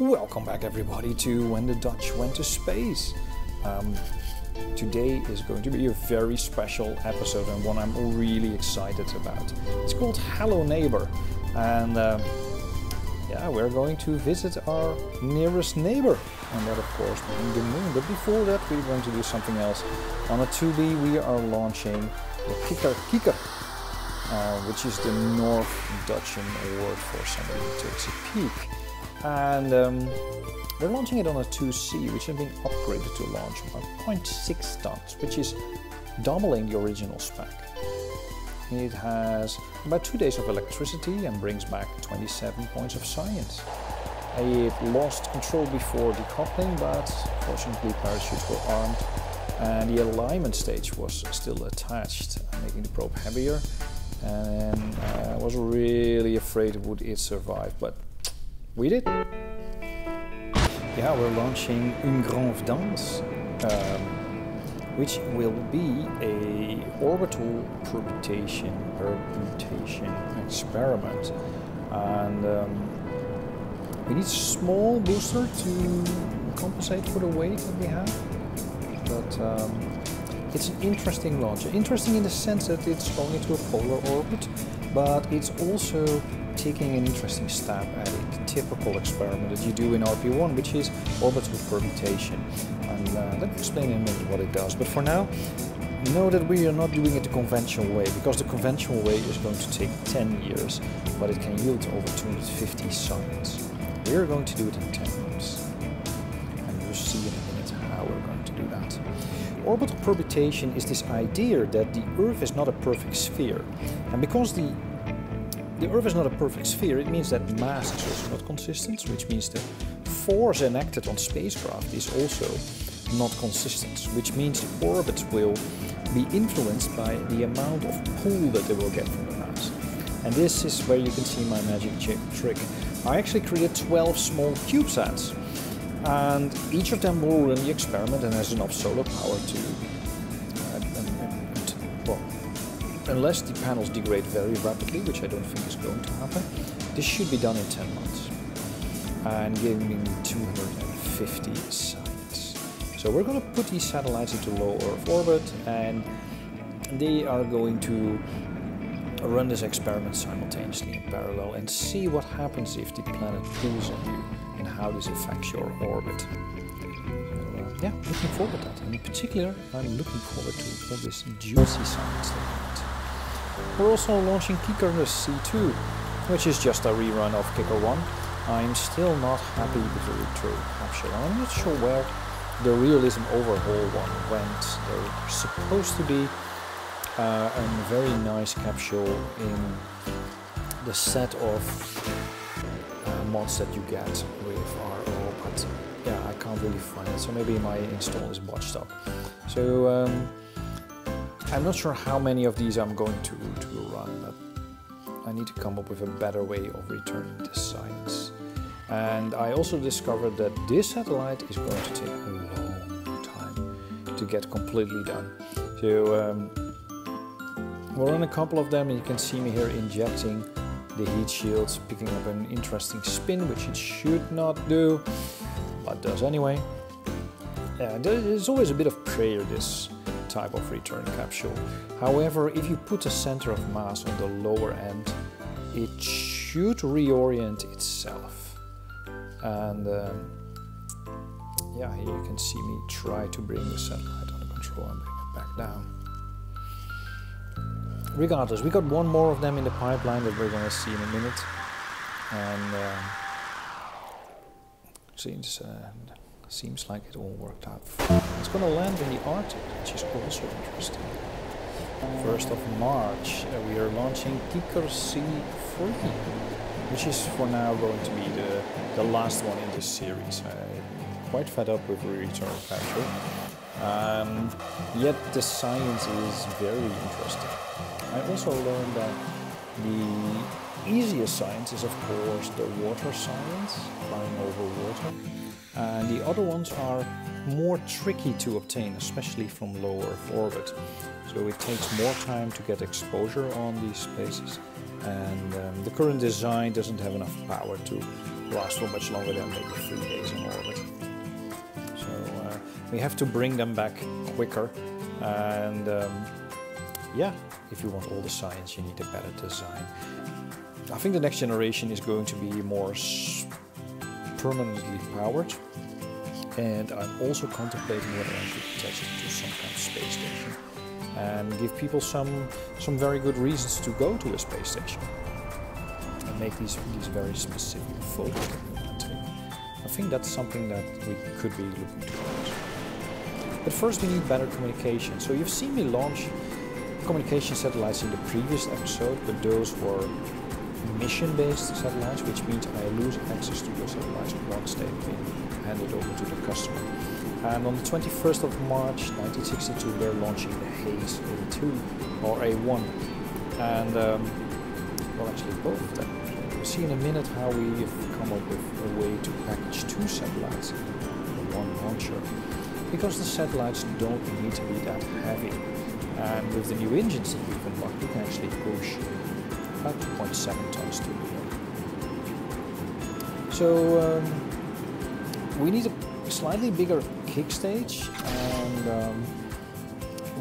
Welcome back everybody to When the Dutch Went to Space. Today is going to be a very special episode and one I'm really excited about. It's called Hello Neighbor, and yeah, we're going to visit our nearest neighbor, and that of course being the moon. But before that we're going to do something else. On a 2B we are launching the Kikker, which is the North Dutchian word for somebody who takes a peek. And we're launching it on a 2C, which has been upgraded to launch about 0.6 tons, which is doubling the original spec. It has about 2 days of electricity and brings back 27 points of science. It lost control before decoupling, but fortunately parachutes were armed and the alignment stage was still attached, making the probe heavier. And I was really afraid would it survive, but we did. Yeah, we're launching Une Grande Danse, which will be a orbital perbutation experiment. And we need a small booster to compensate for the weight that we have. But it's an interesting launch. Interesting in the sense that it's going into a polar orbit, but it's also taking an interesting stab at a typical experiment that you do in RP-1, which is orbital permutation. And let me explain in a minute what it does. But for now, know that we are not doing it the conventional way, because the conventional way is going to take 10 years, but it can yield over 250 science. We are going to do it in 10 months. And you'll see in a minute how we're going to do that. Orbital permutation is this idea that the Earth is not a perfect sphere. And because the Earth is not a perfect sphere, it means that mass is also not consistent, which means the force enacted on spacecraft is also not consistent, which means the orbits will be influenced by the amount of pull that they will get from the mass. And this is where you can see my magic trick. I actually created 12 small CubeSats, and each of them will run the experiment and has enough solar power to well, unless the panels degrade very rapidly, which I don't think is going to happen, this should be done in 10 months and giving me 250 science. So we're going to put these satellites into low Earth orbit, and they are going to run this experiment simultaneously in parallel and see what happens if the planet pulls on you and how this affects your orbit. So, yeah, looking forward to that. And in particular, I'm looking forward to all this juicy science that we get. We're also launching Kikker C2, which is just a rerun of Kikker 1. I'm still not happy with the return capsule. I'm not sure where the realism overhaul one went. There's supposed to be a very nice capsule in the set of mods that you get with RO, but yeah, I can't really find it. So maybe my install is botched up. So I'm not sure how many of these I'm going to run, but I need to come up with a better way of returning this science. And I also discovered that this satellite is going to take a long time to get completely done. So we'll run a couple of them, and you can see me here injecting the heat shields, picking up an interesting spin, which it should not do, but does anyway. There's always a bit of prayer, this type of return capsule. However, if you put a center of mass on the lower end, it should reorient itself. And yeah, here you can see me try to bring the satellite under control and bring it back down. Regardless, we got one more of them in the pipeline that we're going to see in a minute. And seems like it all worked out. It's going to land in the Arctic, which is also interesting. 1st of March, we are launching Kikker C3, which is for now going to be the last one in this series. I'm quite fed up with the return capsule. Yet the science is very interesting. I also learned that the easiest science is of course the water science, flying over water. And the other ones are more tricky to obtain, especially from low Earth orbit. So it takes more time to get exposure on these spaces. And the current design doesn't have enough power to last for much longer than maybe 3 days in orbit. So we have to bring them back quicker, and yeah, if you want all the science, you need a better design. I think the next generation is going to be more permanently powered, and I'm also contemplating whether I should attach it to some kind of space station and give people some very good reasons to go to a space station and make these very specific photos that we want to take. I think that's something that we could be looking towards. But first we need better communication. So you've seen me launch communication satellites in the previous episode, but those were mission-based satellites, which means I lose access to those satellites once they've been handed over to the customer. And on the 21st of March 1962, they're launching the Haze A2 or A1, and well, actually both of them. We'll see in a minute how we've come up with a way to package 2 satellites in one launcher, because the satellites don't need to be that heavy. And with the new engines that we've unlocked, we can actually push about 2.7 tons to the moon. So we need a slightly bigger kick stage, and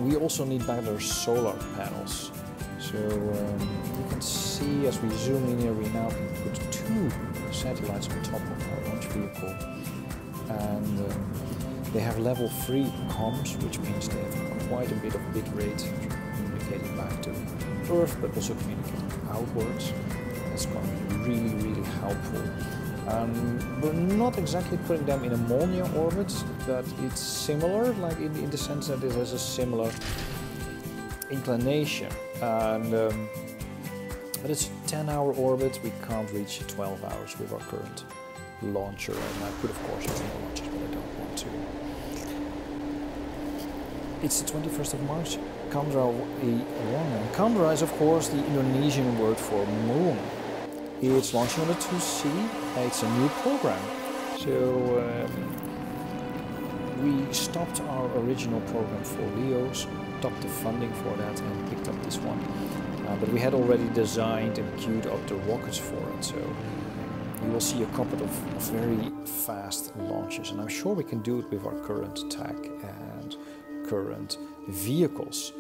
we also need better solar panels. So you can see as we zoom in here, we now can put 2 satellites on top of our launch vehicle, and they have level 3 comms, which means they have quite a bit of bit rate communicating back to Earth, but also communicating outwards. That's going to be really, really helpful. We're not exactly putting them in ammonia orbit, but it's similar, like in the sense that it has a similar inclination. And but it's a 10-hour orbit. We can't reach 12 hours with our current launcher, and I could of course have more launches, but I don't want to. It's the 21st of March, Chandra A1. Chandra is of course the Indonesian word for moon. It's launching on the 2C. It's a new program. So we stopped our original program for LEO, stopped the funding for that, and picked up this one. But we had already designed and queued up the rockets for it. So you will see a couple of very fast launches, and I'm sure we can do it with our current tech and current vehicles.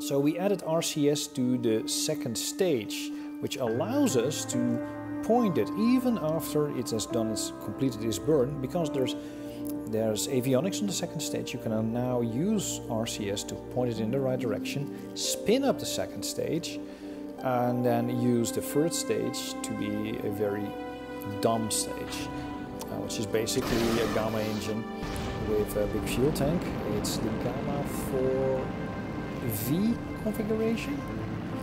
So we added RCS to the second stage, which allows us to point it even after it has completed its burn, because there's avionics on the second stage. You can now use RCS to point it in the right direction, spin up the second stage, and then use the third stage to be a very dumb stage, which is basically a gamma engine with a big fuel tank. It's the Gamma 4V configuration.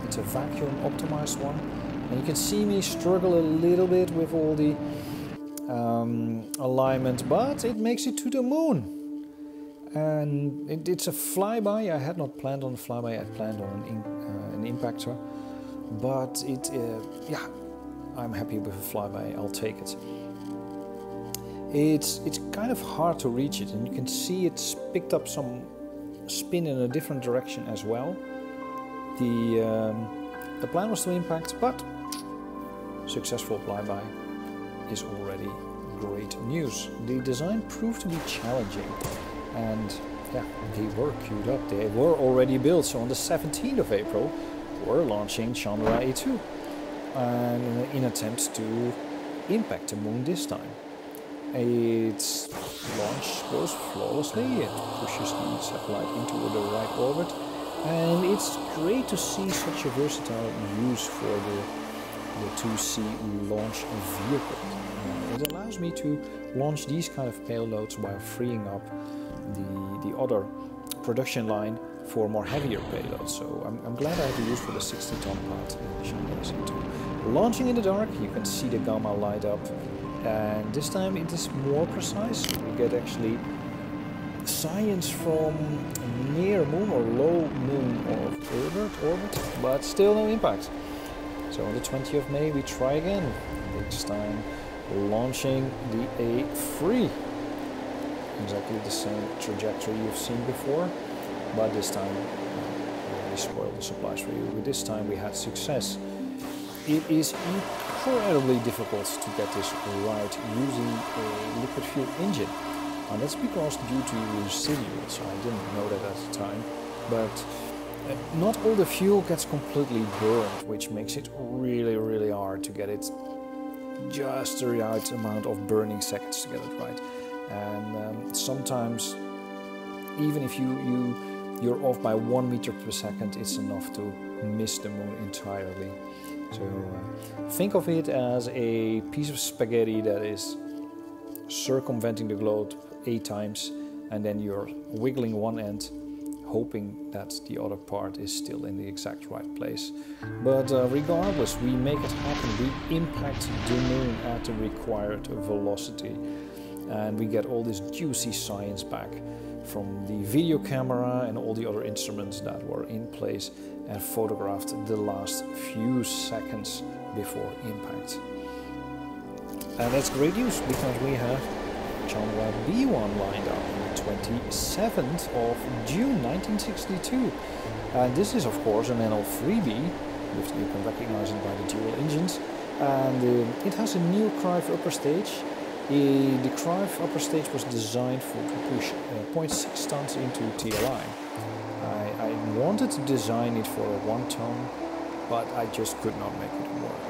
It's a vacuum optimized one, and you can see me struggle a little bit with all the alignment, but it makes it to the moon. And it's a flyby. I had not planned on a flyby, I planned on an impactor, but yeah, I'm happy with a flyby, I'll take it. It's kind of hard to reach it, and you can see it's picked up some spin in a different direction as well. The plan was to impact, but successful flyby is already great news. The design proved to be challenging, and yeah, they were queued up. They were already built, so on the 17th of April, we're launching Chandra A2 in attempts to impact the moon this time. Its launch goes flawlessly. It pushes the satellite into the right orbit, and it's great to see such a versatile use for the 2C launch vehicle. It allows me to launch these kind of payloads while freeing up the other production line for more heavier payloads. So I'm glad I have a use for the 60-ton part in the Chandra A2. Launching in the dark, you can see the gamma light up, and this time it is more precise. We get actually science from near moon or low moon orbit, but still no impact. So on the 20th of May we try again, this time launching the A3. Exactly the same trajectory you've seen before, but this time we spoiled the supplies for you. But this time we had success. It is incredibly difficult to get this right using a liquid fuel engine. And that's because due to residuals, I didn't know that at the time, but not all the fuel gets completely burned, which makes it really hard to get it just the right amount of burning seconds to get it right. And sometimes, even if you're off by 1 meter per second, it's enough to miss the moon entirely. So think of it as a piece of spaghetti that is circumventing the globe 8 times, and then you're wiggling one end, hoping that the other part is still in the exact right place. But regardless, we make it happen. We impact the moon at the required velocity, and we get all this juicy science back from the video camera and all the other instruments that were in place and photographed the last few seconds before impact. And that's great news, because we have Chandra B1 lined up on the 27th of June 1962. And this is of course an NL3B, if you can recognize it by the dual engines. And it has a new Cruyff upper stage. The Cruyff upper stage was designed to push 0.6 tons into TLI. I wanted to design it for a 1 ton, but I just could not make it work.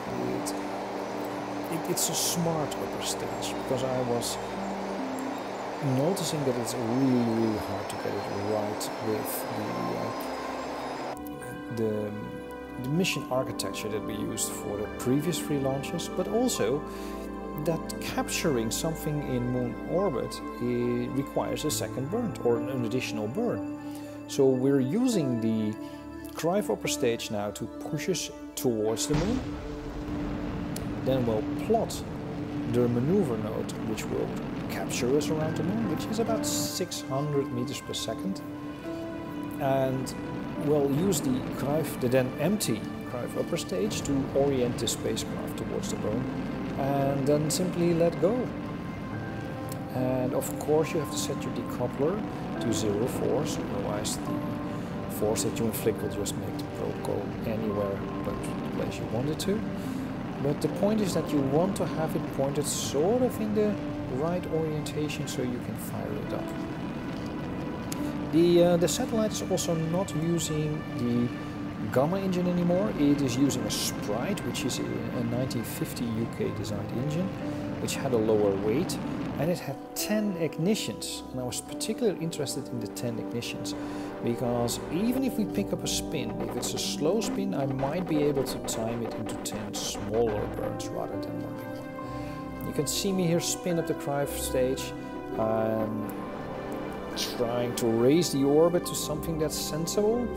It's a smart upper stage, because I was noticing that it's really hard to get it right with the mission architecture that we used for the previous 3 launches, but also that capturing something in moon orbit requires a second burn or an additional burn. So we're using the Cruyff upper stage now to push us towards the moon. Then we'll plot the maneuver node which will capture us around the moon, which is about 600 meters per second. And we'll use the then empty Cruyff upper stage to orient the spacecraft towards the moon, and then simply let go. And of course you have to set your decoupler to 0 force, otherwise the force that you inflict will just make the probe go anywhere but the place you want it to. But the point is that you want to have it pointed sort of in the right orientation so you can fire it up. The satellite is also not using the Gamma engine anymore. It is using a Sprite, which is a 1950 UK designed engine, which had a lower weight, and it had 10 ignitions. And I was particularly interested in the 10 ignitions, because even if we pick up a spin, if it's a slow spin, I might be able to time it into 10 smaller burns rather than one big one. You can see me here spin up the Cruyff stage, trying to raise the orbit to something that's sensible.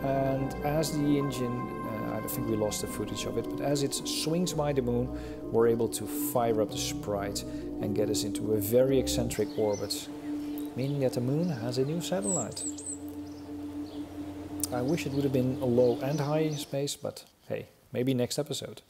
And as the engine, I think we lost the footage of it, but as it swings by the moon, we're able to fire up the Sprite and get us into a very eccentric orbit, meaning that the moon has a new satellite. I wish it would have been a low and high in space, but hey, maybe next episode.